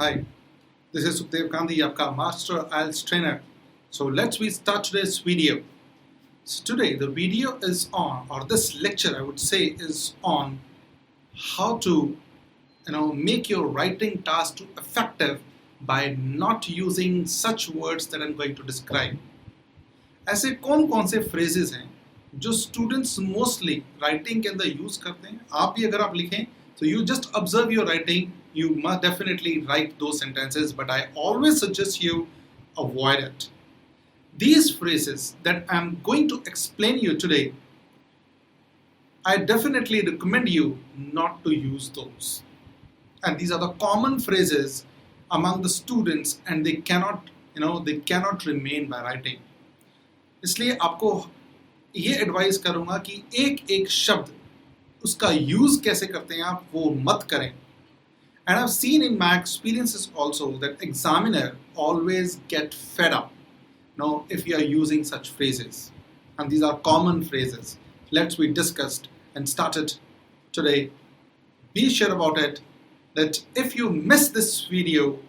Hi, this is Sukhdev Gandhi, आपका Master IELTS trainer. So let's start today's video. So today the video is on, or this lecture I would say is on how to make your writing task to effective by not using such words that I'm going to describe. ऐसे कौन कौन से phrases हैं जो students mostly writing के अंदर use करते हैं. आप भी अगर आप लिखें so you just observe your writing, you must definitely write those sentences, but I always suggest you avoid it. These phrases that I'm going to explain you today, I definitely recommend you not to use those. And these are the common phrases among the students, and they cannot remain by writing. इसलिए आपको ये advice करूँगा कि एक एक शब्द उसका use कैसे करते हैं आप वो मत करें. And I've seen in my experiences also that examiner always get fed up if you are using such phrases. And these are common phrases. Let's be discussed and started today. Be sure about it that if you miss this video,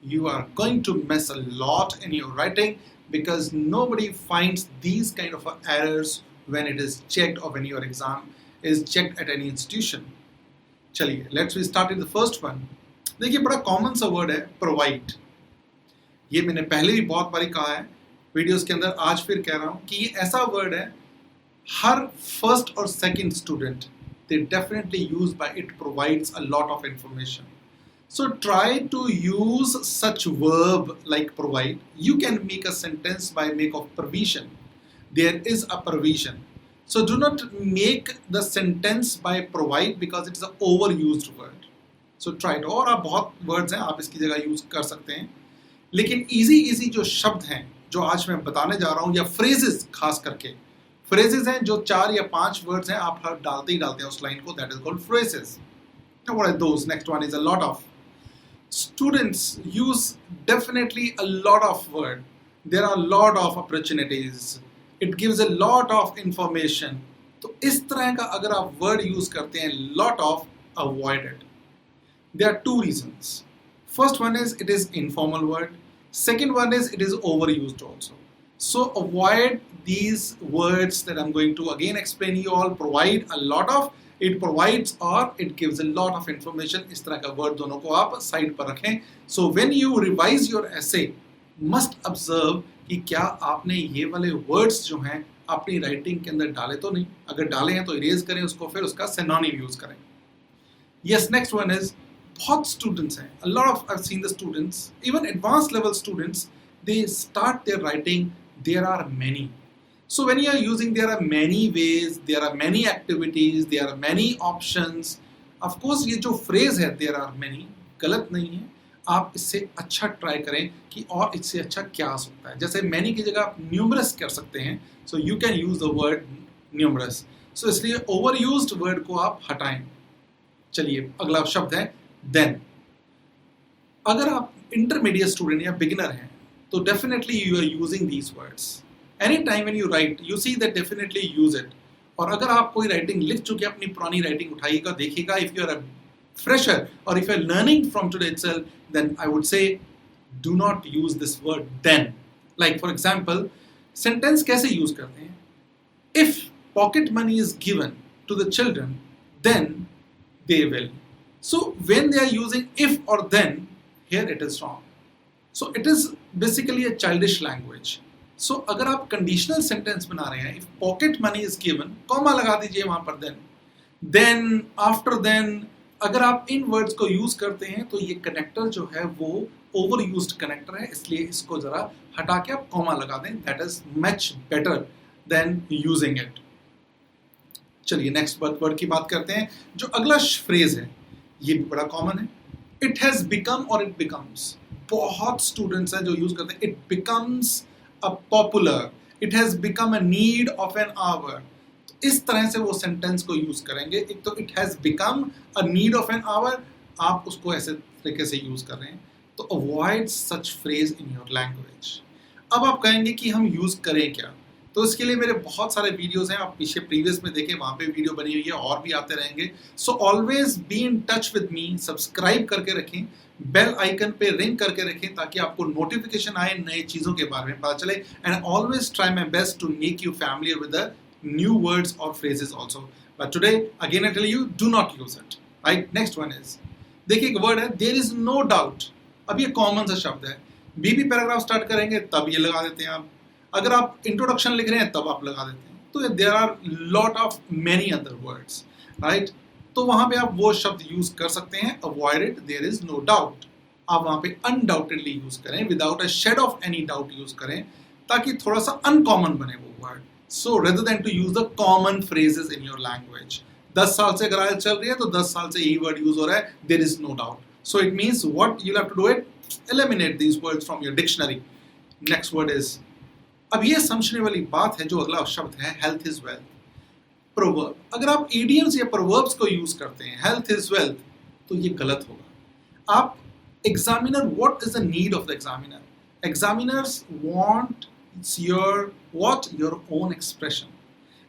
you are going to miss a lot in your writing, because nobody finds these kind of errors when it is checked or when your exam is checked at any institution. चलिए, let's start with the first one. देखिए, बड़ा common सा word है provide. ये मैंने पहले भी बहुत बारी कहा है वीडियोस के अंदर, आज फिर कह रहा हूँ कि ये ऐसा वर्ड है हर फर्स्ट और second student they definitely use by it provides a lot of information. So try to use such verb like provide. You can make a sentence by make of provision. There is a provision. So do not make the sentence by provide because it's an overused word. So try it. और आप बहुत words हैं आप इसकी जगह use कर सकते हैं, लेकिन easy जो शब्द हैं जो आज मैं बताने जा रहा हूँ, या phrases खास करके phrases हैं जो 4 या 5 words हैं आप डालते ही डालते हैं उस line को, that is called phrases. Now what are those? Next one is a lot of. Students use definitely a lot of word. There are a lot of opportunities. It gives a lot of information. तो इस तरह का अगर आप word use करते हैं lot of, avoid it. There are two reasons. First one is it is informal word. Second one is it is overused also. So avoid these words that I'm going to again explain you all. Provide a lot of, it provides, or it gives a lot of information. इस तरह का word दोनों को आप side पर रखें. So when you revise your essay, must observe कि क्या आपने ये वाले words जो हैं अपनी writing के अंदर डाले तो नहीं. अगर डाले हैं तो erase करें उसको, फिर उसका synonym use करें. Yes, next one is बहुत students हैं. A lot of I've seen the students, even advanced level students, they start their writing. There are many. So when you are using, there are many ways, there are many activities, there are many options. Of course ये जो phrase है there are many, गलत नहीं है. आप इससे अच्छा try करें कि और इससे अच्छा क्या आ सकता है. जैसे many की जगह आप numerous कर सकते हैं. So you can use the word numerous. So इसलिए overused word को आप हटाएं. चलिए अगला शब्द है then. अगर आप intermediate student या beginner हैं तो definitely you are using these words. Anytime when you write, you see that definitely use it. और अगर आप कोई writing लिख चुके हैं, अपनी पुरानी writing उठाइएगा, देखिएगा. If you are a fresher or if you are learning from today itself, then I would say do not use this word then. Like for example, sentence कैसे use करते हैं? If pocket money is given to the children, then they will. So when they are using if or then, here it is wrong. So it is basically a childish language. So अगर आप conditional sentence बना रहे हैं, if pocket money is given, comma लगा दीजिए वहाँ पर then, after then. अगर आप इन words को use करते हैं तो ये connector जो है वो overused connector है, इसलिए इसको जरा हटा के आप comma लगा दें. That is much better than using it. चलिए next word की बात करते हैं. जो अगला phrase है ये भी बड़ा common है. It has become or it becomes. बहुत students हैं जो use करते हैं. It becomes a popular. It has become a need of an hour. तो इस तरह से वो sentence को use करेंगे. एक तो it has become a need of an hour, आप उसको ऐसे तरीके से use कर रहे हैं. तो avoid such phrase in your language. अब आप कहेंगे कि हम use करें क्या? तो इसके लिए मेरे बहुत सारे वीडियोस हैं, आप पीछे प्रीवियस में देखें, वहाँ पे वीडियो बनी हुई है और भी आते रहेंगे। So always be in touch with me, subscribe करके रखें, बेल आइकन पे रिंग करके रखें ताकि आपको नोटिफिकेशन आए नए चीज़ों के बारे में पता चले। And always try my best to make you familiar with the new words और phrases also. But today again I tell you, do not use it, right. Next one is, देखिए एक वर्ड है देयर इज नो डाउट। अब ये common सा शब्द है, बीबी paragraph start करेंगे तब ये लगा देते हैं आप, अगर आप इंट्रोडक्शन लिख रहे हैं तब आप लगा देते हैं। तो there are lot of many other words, right. तो वहां पे आप वो शब्द यूज कर सकते हैं, avoided, there is no doubt. आप वहां पे अनडाउटेडली यूज करें, without a shade of any doubt use करें, ताकि थोड़ा सा अनकॉमन बने वो word. So rather than to use the common phrases in your language. 10 साल से अगर चल रही है तो 10 साल से यही वर्ड यूज हो रहा है, there is no doubt. So it means what you have to do it, eliminate these words from your dictionary. Next word is, अब ये समझने वाली बात है, जो अगला शब्द है health is wealth. Proverb, अगर आप idioms या proverbs को यूज करते हैं health is wealth, तो ये गलत होगा। आप examiner, what is the need of the examiner? Examiners want your own expression.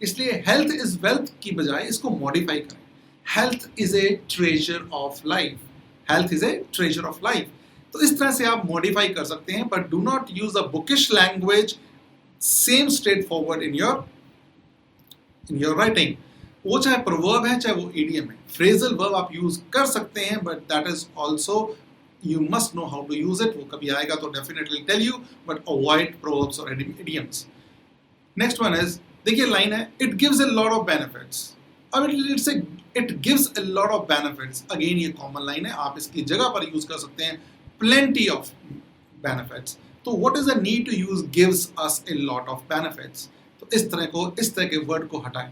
इसलिए health is wealth की बजाय इसको modify करें, health is a treasure of life. Health is a treasure of life. तो इस तरह से आप मॉडिफाई कर सकते हैं, but do not use a bookish language, same straight forward in your writing. वो चाहे प्रोवर्ब है चाहे वो इडियम है, फ्रेजल वर्ब आप यूज कर सकते हैं, but that is also you must know how to use it. वो कभी आएगा तो definitely tell you, but avoid proverbs और इडियम्स। नेक्स्ट वन इज, देखिए लाइन है, it gives a lot of benefits. अब it gives a lot of benefits, again ये common line है, आप इसकी जगह पर यूज कर सकते हैं plenty of benefits. तो what is the need to use gives us a lot of benefits? तो इस तरह के वर्ड को हटाएं।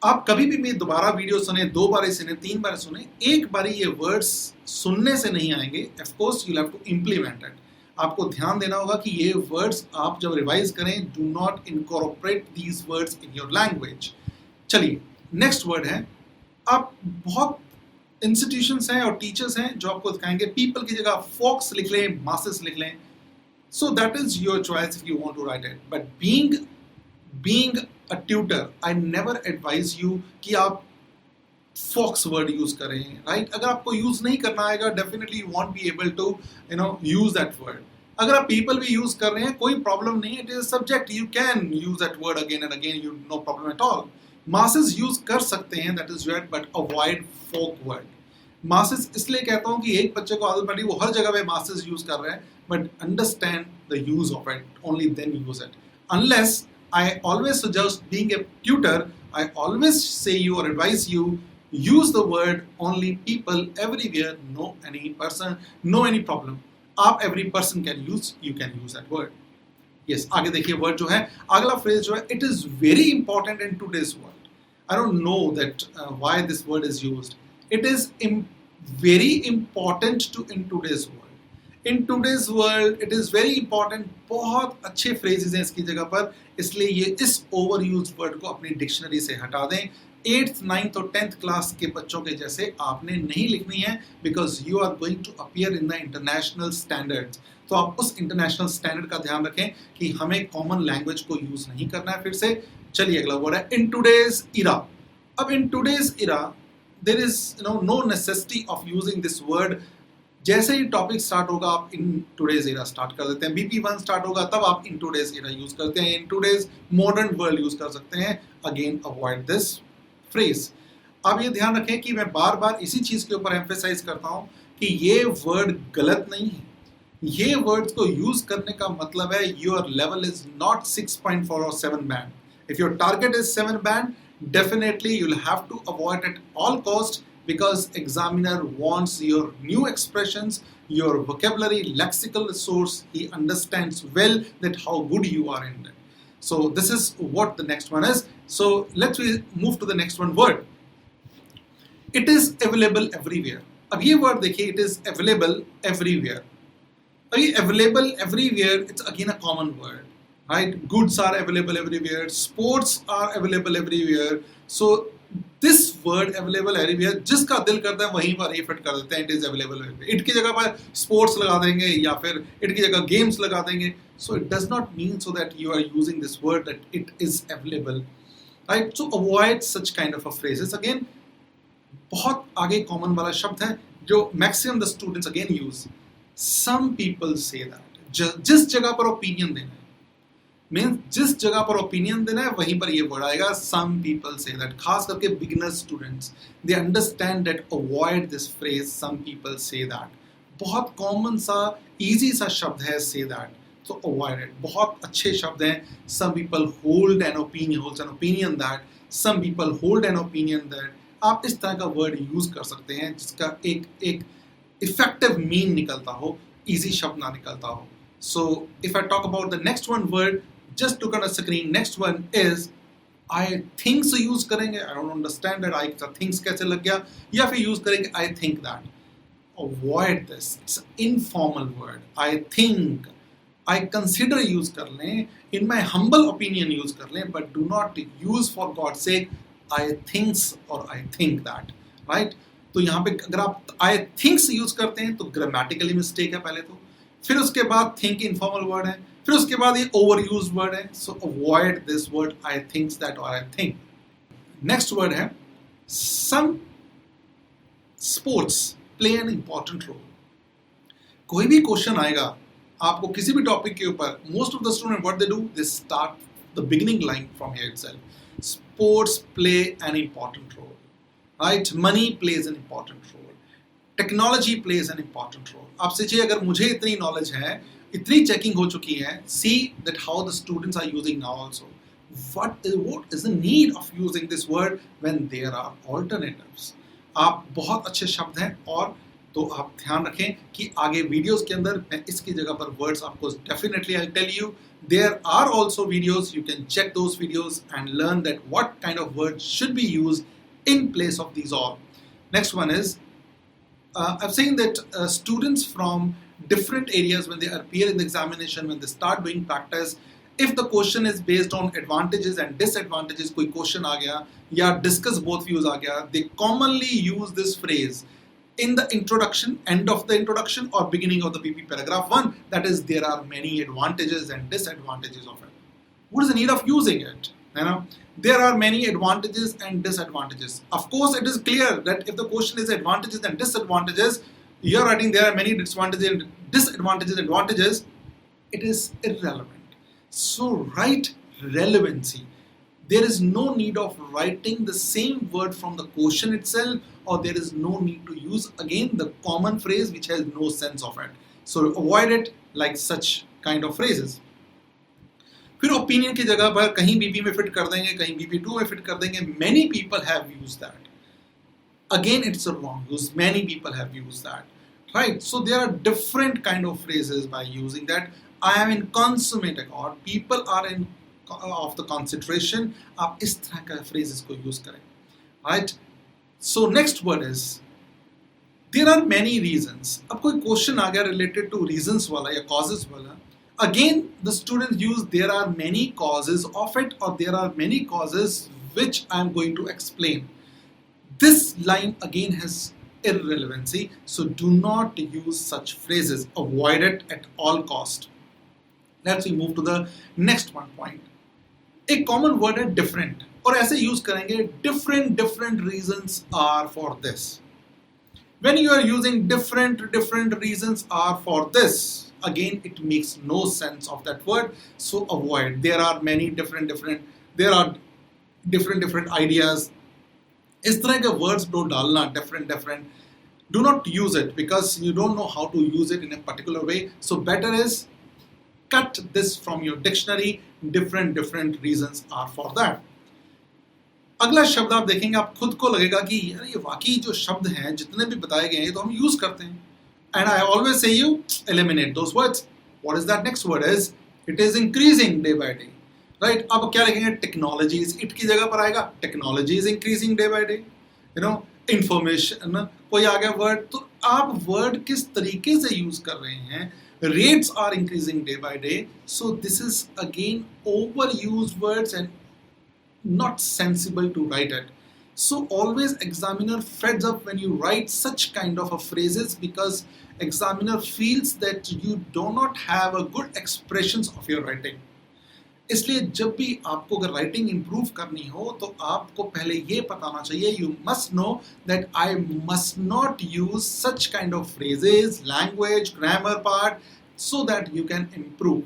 आप कभी भी मेरी दोबारा वीडियो सुने, 2 बार सुने, 3 बार सुने, एक बारी ये वर्ड्स सुनने से नहीं आएंगे। Of course you'll have to implement it. आपको ध्यान देना होगा कि ये वर्ड्स आप जब रिवाइज करें, do not incorporate these words in your language. चलिए नेक्स्ट वर्ड है, आप बहुत इंस्टीट्यूशंस हैं और टीचर्स हैं जो आपको दिखाएंगे पीपल की जगह फोक्स लिख लें, मासेस लिख लें। So that is your choice if you want to write it, but being a tutor I never advise you कि आप फोक्स वर्ड यूज करें, राइट। अगर आपको यूज नहीं करना आएगा, definitely you won't be able to use that word. अगर आप पीपल भी यूज कर रहे हैं, कोई प्रॉब्लम नहीं है, it is a subject, you can use that word again and again, you no problem at all. Masses use कर सकते हैं, that is right, but avoid folk word. Masses इसलिए कहता हूं कि एक बच्चे को आदत पड़ी, वो हर जगह पे मासेस यूज कर रहे हैं, but understand the use of it, only then use it. Unless I always suggest, being a tutor, I always say you और advice you, use the word only people everywhere, no any person, no any problem. आप every person can use, you can use that word. Yes, आगे देखिए word जो है, अगला phrase जो है, it is very important in today's world. I don't know that why this word is used. It is very important in today's world. In today's world, it is very important. बहुत अच्छे phrases हैं इसकी जगह पर, इसलिए ये इस overused word को अपनी डिक्शनरी से हटा दें। 8th, 9th और 10th क्लास के बच्चों के जैसे आपने नहीं लिखनी है, because you are going to appear in the international standards. तो आप उस इंटरनेशनल स्टैंडर्ड का ध्यान रखें कि हमें कॉमन लैंग्वेज को यूज नहीं करना है। फिर से चलिए अगला वर्ड है इन टूडेज इरा। अब in today's era there is no necessity of using this word. जैसे ही टॉपिक स्टार्ट होगा आप इन टूडेज इरा स्टार्ट कर देते हैं, BP1 स्टार्ट होगा तब आप इन टूडेज इरा यूज करते हैं, in today's modern world use कर सकते हैं। Again avoid this phrase. आप ये ध्यान रखें कि मैं बार बार इसी चीज के ऊपर एम्फेसाइज करता हूं कि ये वर्ड गलत नहीं है। ये वर्ड्स को यूज करने का मतलब है योर लेवल इज नॉट 6.4 और 7 band. If your target is 7 band, definitely you will have to avoid at all cost, because examiner wants your new expressions, your vocabulary, lexical resource. He understands well that how good you are in it. So this is what the next one is. So let's move to the next one word. It is available everywhere. अब ये word देखिए, it is available everywhere. अभी available everywhere, it's again a common word, right? Goods are available everywhere. Sports are available everywhere. So this word available everywhere, जिसका दिल करता है वहीं पर ये फिट कर देते हैं, it is available everywhere. It की जगह पर स्पोर्ट्स लगा देंगे या फिर इट की जगह गेम्स लगा देंगे। So it does not mean so that you are using this word that it is available, right? So avoid such kind of phrases. Again बहुत आगे कॉमन वाला शब्द है जो maximum the students again use, some people say that. जिस जगह पर opinion देना है, मीन्स जिस जगह पर ओपिनियन देना है वहीं पर ये वर्ड आएगा, सम पीपल से दैट। खास करके beginner students they understand that, avoid this phrase some people say that. बहुत कॉमन सा इजी सा शब्द है से दैट, तो अवॉइड इट। बहुत अच्छे शब्द हैं, some people hold an opinion that, some people hold an opinion that. आप इस तरह का वर्ड यूज कर सकते हैं जिसका एक इफेक्टिव मीन निकलता हो, इजी शब्द ना निकलता हो। So if I talk about the next one word, just look on the screen. Next one is I think से use करेंगे, I don't understand that I का thinks कैसे लग गया, या फिर use करेंगे I think that. Avoid this. It's an informal word. I think, I consider use कर लें, in my humble opinion use कर लें, but do not use for God's sake I thinks or I think that, right? तो यहाँ पे अगर आप I thinks use करते हैं तो grammatically mistake है पहले तो, फिर उसके बाद think informal word है, फिर उसके बाद ये overused word है। So avoid this word I thinks that or I think. Next word है some sports play an important role. कोई भी क्वेश्चन आएगा आपको किसी भी टॉपिक के ऊपर, most of the student what they do, they start the beginning line from here itself. Sports play an important role, right? Money plays an important role. Technology plays an important role. आपसे चाहिए अगर मुझे इतनी knowledge है, इतनी checking हो चुकी है, see that how the students are using now also, what is the need of using this word when there are alternatives. आप बहुत अच्छे शब्द हैं, और तो आप ध्यान रखें कि आगे वीडियोस के अंदर मैं इसकी जगह पर वर्ड्स आपको definitely I tell you, there are also videos, you can check those videos and learn that what kind of word should be used in place of these all. Next one is I've seen that students from different areas, when they appear in the examination, when they start doing practice, if the question is based on advantages and disadvantages, कोई question आ गया या discuss both views आ गया, they commonly use this phrase in the introduction, end of the introduction or beginning of the PP paragraph 1, that is there are many advantages and disadvantages of it. What is the need of using it? You know, there are many advantages and disadvantages. Of course, it is clear that if the question is advantages and disadvantages, you are writing there are many disadvantages and advantages, it is irrelevant. So write relevancy. There is no need of writing the same word from the question itself, or there is no need to use again the common phrase which has no sense of it. So avoid it like such kind of phrases. फिर opinion की जगह पर कहीं BP में fit कर देंगे, कहीं BP2 में फिट कर देंगे। Many people have used that. Again, it's a wrong use. Many people have used that, right? So there are different kind of phrases by using that. I am in consummate accord. People are in of the concentration. आप इस तरह का phrases को use करें, right? So next word is there are many reasons. अब कोई question आ गया related to reasons वाला या causes वाला, again the students use there are many causes of it, or there are many causes which I am going to explain. This line again has irrelevancy, so do not use such phrases. Avoid it at all cost. Let's move to the next one point. एक common word है different, और ऐसे use करेंगे different reasons are for this. When you are using different reasons are for this, again it makes no sense of that word, so avoid. There are many there are different ideas. इस तरह के words दो डालना different, do not use it because you don't know how to use it in a particular way. So better is cut this from your dictionary. Different reasons are for that. अगला शब्द आप देखेंगे, आप खुद को लगेगा कि यार ये वाकई जो शब्द हैं जितने भी बताए गए हैं तो हम यूज करते हैं, and I always say you eliminate those words. What is that next word is? It is increasing day by day, right? अब क्या लिखेंगे? Technologies. It की जगह पर आएगा technology is increasing day by day. You know, information, कोई आ गया word, तो आप word किस तरीके से यूज कर रहे हैं? Rates are increasing day by day. So this is again overused words and not sensible to write it. So always examiner feds up when you write such kind of a phrases, because examiner feels that you do not have a good expressions of your writing. इसलिए जब भी आपको अगर writing improve करनी हो तो आपको पहले ये बताना चाहिए, you must know that I must not use such kind of phrases, language, grammar part, so that you can improve.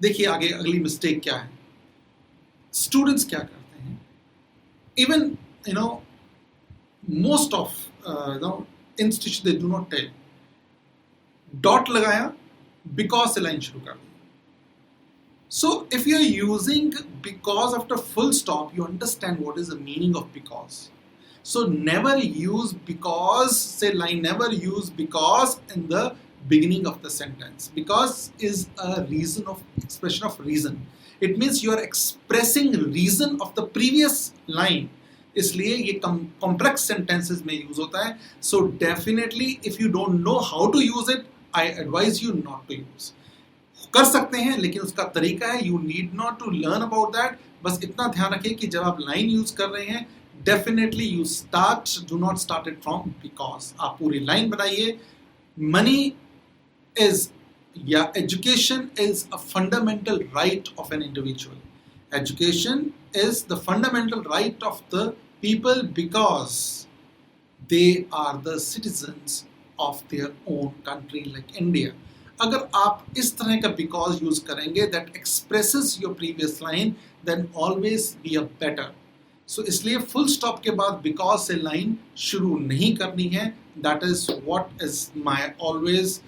देखिए आगे अगली मिस्टेक क्या है. स्टूडेंट्स क्या करते हैं, even most of institutions they do not tell. Dot लगाया, because से लाइन शुरू कर दी. So if you are using because after full stop, you understand what is the meaning of because. So never use because, say line, never use because in the beginning of the sentence. Because is a reason of expression of reason. It means you are expressing reason of the previous line. इसलिए ये complex sentences में use होता है. So definitely if you don't know how to use it, I advise you not to use. कर सकते हैं लेकिन उसका तरीका है, you need not to learn about that. बस इतना ध्यान रखिए कि जब आप लाइन यूज कर रहे हैं, definitely you start, do not start it from because. आप पूरी लाइन बनाइए. मनी इज या education is a fundamental right of an individual. Education is the fundamental right of the people because they are the citizens of their own country like India. अगर आप इस तरह का because use करेंगे that expresses your previous line, then always be a better. So इसलिए full stop के बाद because से लाइन शुरू नहीं करनी है. That is what is my always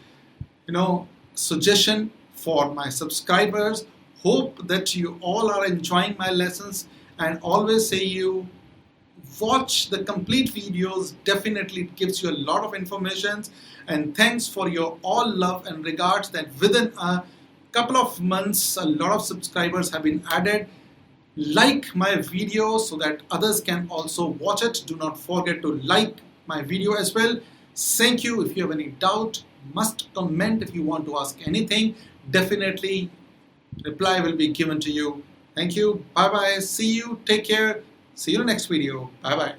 suggestion for my subscribers. Hope that you all are enjoying my lessons, and always say you watch the complete videos. Definitely it gives you a lot of information. And thanks for your all love and regards that within a couple of months a lot of subscribers have been added. Like my video so that others can also watch it. Do not forget to like my video as well. Thank you. If you have any doubt, must comment. If you want to ask anything, definitely reply will be given to you. Thank you. Bye bye. See you. Take care. See you in the next video. Bye bye.